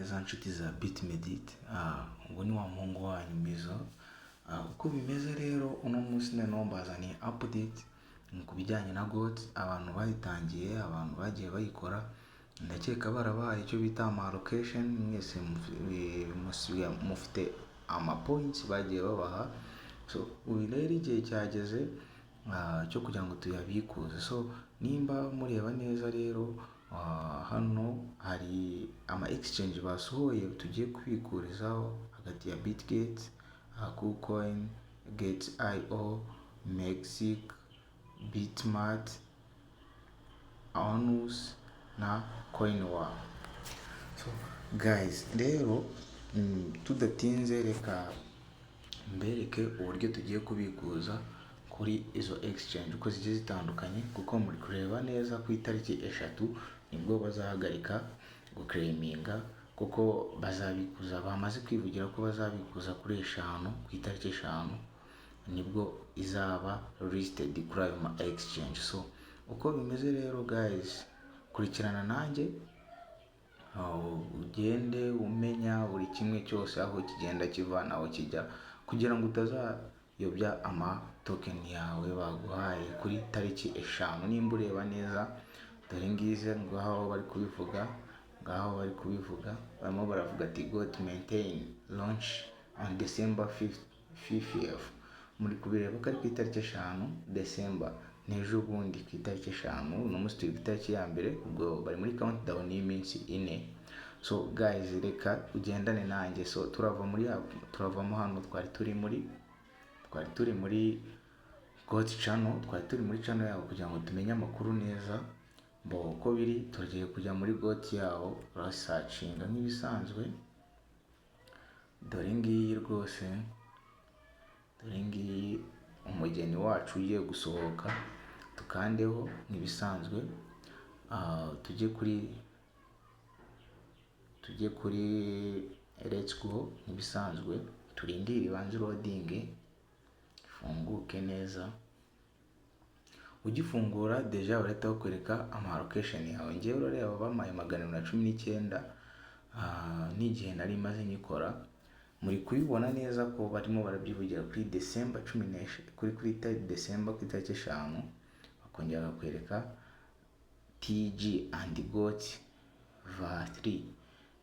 neza nshuti za Bitmedit. Ubu ni wa muhungu wanyu Mbizo. Uko bimeze rero uno munsi noneho mbazaniye update ku bijyanye na GOAT. Abantu bayitangiye, abantu bagiye bayikora, ndakeka barabaye icyo bita ama location. Mwese mufite ama points bagiye babaha. So ubu rero igihe cyageze cyo kugira ngo tuyabikuze. So nimba mureba neza rero hano hari ama exchange basohoye tugiye kubikurizaho hagati ya Bitget, KuCoin, Get.io, Mexic, Bitmart, Onus na CoinWar. So guys, rero tudatinze reka mbereke uburyo tugiye kubikuza kuri izo exchange uko zigiye zitandukanye, kuko muri kureba neza ku itariki 3 nibwo bazahagarika guclaiminga, kuko bazabikuza, bamaze kwivugira ko bazabikuza kuri 5 ku itariki 5 nibwo izaba listed kuri ayo ma exchange. So uko bimeze rero guys, kurikirana nanjye ugende umenya buri kimwe cyose aho kigenda kiva naho kijya, kugira ngo utazayobya ama token yawe baguhaye kuri tariki 5. Nimba ureba neza dore ngize ngaho bari kubivuga, barimo baravuga ati GOAT maintain launch on December 5th. Muri kubireba ko ari ku itariki 5 December, n'ejo bundi ku itariki 5, uno munsi turi ku itariki ya mbere, ubwo bari muri countdown y'iminsi 4. So guys, reka ugendane nanjye. So turavamo hano, twari turi muri GOAT channel, twari turi muri channel yabo kugira ngo tumenye amakuru neza. Uko biri tugiye kujya muri GOAT yabo researchinga nk'ibisanzwe. Dore ngiyi rwose, dore ngiyi umugeni wacu ugiye gusohoka, tukandeho nk'ibisanzwe. tujye kuri let's go nk'ibisanzwe, turindire ibanze loading ifunguke neza. Ugifungura deja barahita bakwereka ama location yawe. Ngewe urareba bamaye 119 n'igihe nari maze nyikora. Muri kubibona neza ko barimo barabyivugira kuri December 10, kuri December ku itariki 5, bakongera bakwereka TG and GOAT va3.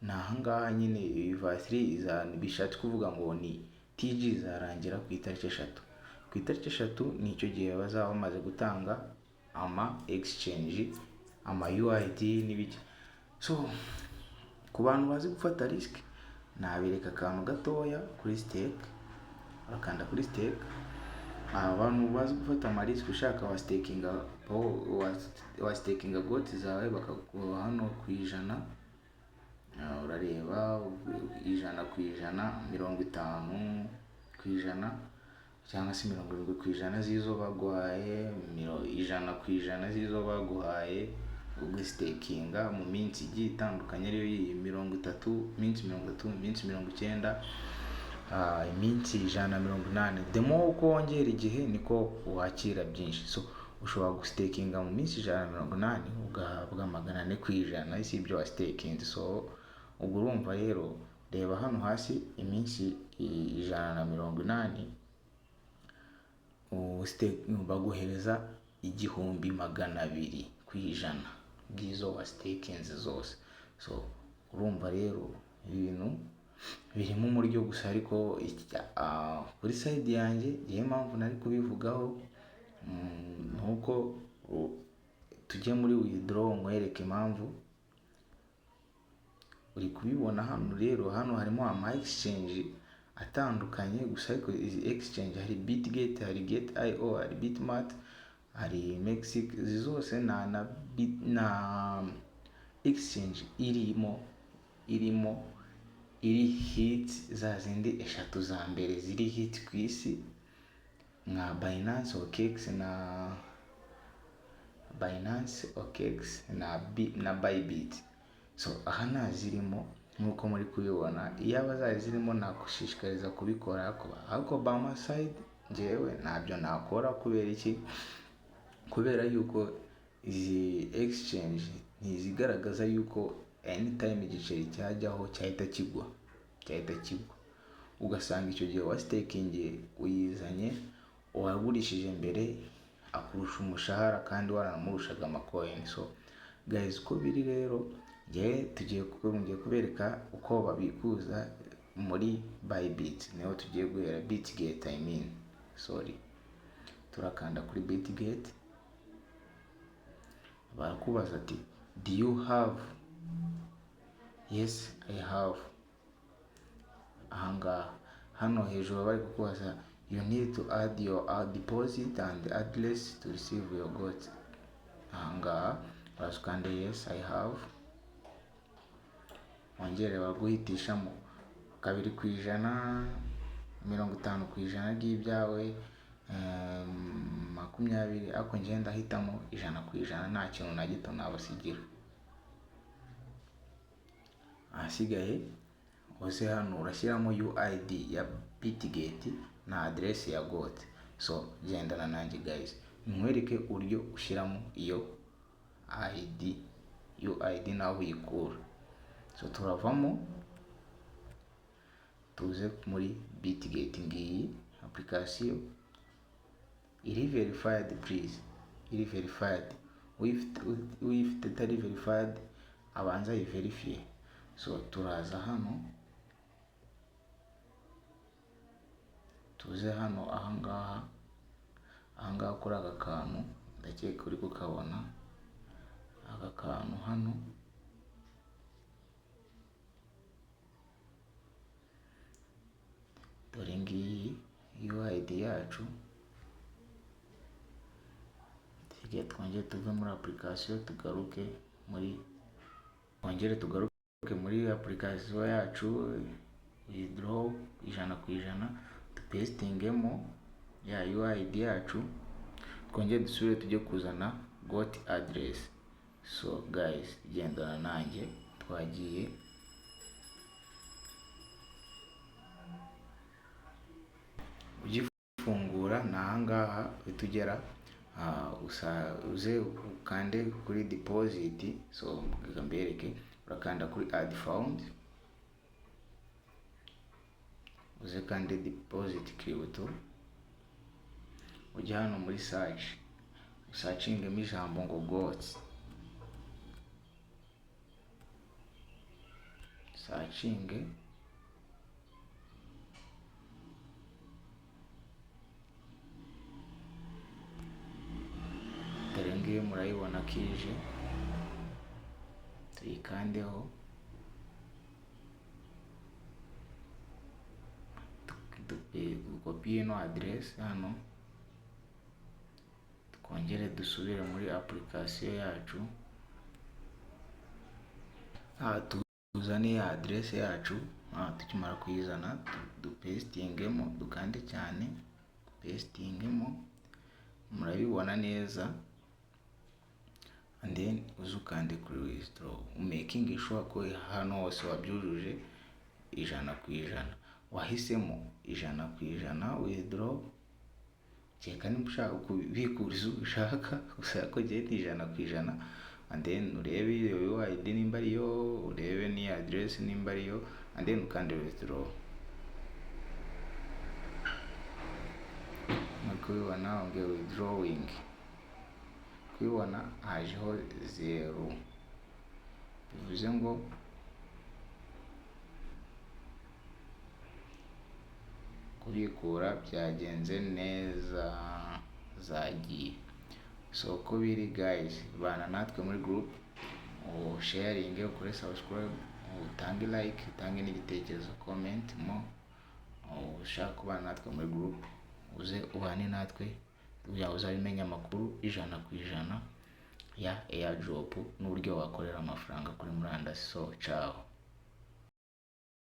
Nahangaha nyine va3 bishatse kuvuga ngo ni TG zarangira ku itariki 3. Ku itariki 3 nicyo gihe bazaba bamaze gutanga ama exchange, ama UID n'ibiki. So ku bantu bazi gufata risk, nabireka akantu gatoya kuri stake, bakanda kuri stake. Abantu bazi gufata ama risk, ushaka wa stakinga GOAT zawe bakaguha hano ku 100. Urareba 100 ku 100, 50 ku 100 cyangwa se 70 ku 100 zizo baguhaye, 100 ku 100 zizo baguhaye ubwo stakinga mu minsi igiye itandukanye, ariyo 30, minsi 30, minsi 90, iminsi 180. Demo uko wongera igihe niko wakira byinshi. So ushobora gustakinga mu minsi 180 ugahabwa 400 ku 100, isi ibyo wa staking. So ubwo urumva rero, reba hano hasi iminsi 180 baguhereza 1200 ku 100 bw'izo wa stakings zose. So urumva rero ibintu birimo umuryo gusa, ariko kuri side yanjye igihe mpamvu nari kubivugaho nuko tujye muri withdraw nkwereke impamvu. Uri kubibona hano rero, hano harimo ama exchange atandukanye gusa, ariko izi exchange hari Bitget, hari Get.io, hari Bitmart, hari Mexic. Izi zose na exchange iri hit, za zindi 3 za mbere ziri hit ku isi, nka Binance, OKX na Bybit. So aha nazirimo nkuko muri kubibona. Iyo abazaye zirimo nakushishikariza kubikora, ariko by my side ngewe ntabyo nakora. Kubera iki? Kubera yuko izi exchange ntizigaragaza yuko anytime igiceri cyajyaho cyahita kigwa, ugasanga icyo gihe wasitakingiye uyizanye uwagurishije mbere akurusha umushahara kandi waranamurushaga amacoin. So guys, uko biri rero tugiye kubereka uko babikuza muri Bybit. Niho tugiye guhera, Bitget I mean, sorry. Turakanda kuri Bitget, barakubaza ati do you have? Yes, I have. Ahangaha hano hejuru bari kukubaza you need to add your deposit and address to receive your GOT. Ahangaha barakanda yes I have, wongere baguhitishamo 2%, 50% ry'ibyawe, 20, ako ngenda hitamo 100%, nta kintu na gito nabasigira. Ahasigaye uze hano urashyiramo UID ya Bitget na address ya GOT. So gendana nanjye guys, nkwereke uburyo ushyiramo iyo UID naho uyikura. So turavamo tuze muri Bitget, ngiyi application iri verified, please, iri verified. Uyifite itari verified abanza yiverifie. So turaza hano, tuze hano ahangaha kuri aka kantu, ndakeka uri kukabona aka kantu hano. Dore ngiyi UID yacu. Twongere tuve muri application tugaruke muri application yacu, withdraw 100%, dupestingemo ya UID yacu, twongere dusubire tujye kuzana GOT address. So guys, gendana nanjye, twagiye. Ugifungura na ahangaha utugera, uze ukande kuri deposit. So mbereke, urakanda kuri add found, uze kandi deposit crypto, ujya hano muri searchingemo ijambo ngo GOT, searching. Ngiyo murayibona kije, tuyikandeho, dukopiye no address hano, twongere dusubire muri application yacu, tuzane ya address yacu. Tukimara kuyizana dupestingemo, dukande cyane, pastingemo, murabibona neza. And then uzukande kuri withdraw, making sure ko hano hose wabyujuje 100%. Wahisemo 100% withdraw, cheka niba ushaka kubikuza ushaka, gusa ko gihe 100%. And then urebe iyo UID nimba ariyo, urebe ni address nimba ariyo, and then ukande withdraw. Nakubibona onge withdrawing, kubibona hajeho 0, bivuze ngo kubikura byagenze neza, zagiye. So uko biri guys, bana natwe muri group, sharing, ukore subscribe, utange like, utange n'igitekerezo, comment mo, ushaka kubana natwe muri group, uze ubane natwe kugira ngo uzabimenya amakuru 100% ya airdrop n'uburyo wakorera amafaranga kuri murandasi. So ciao.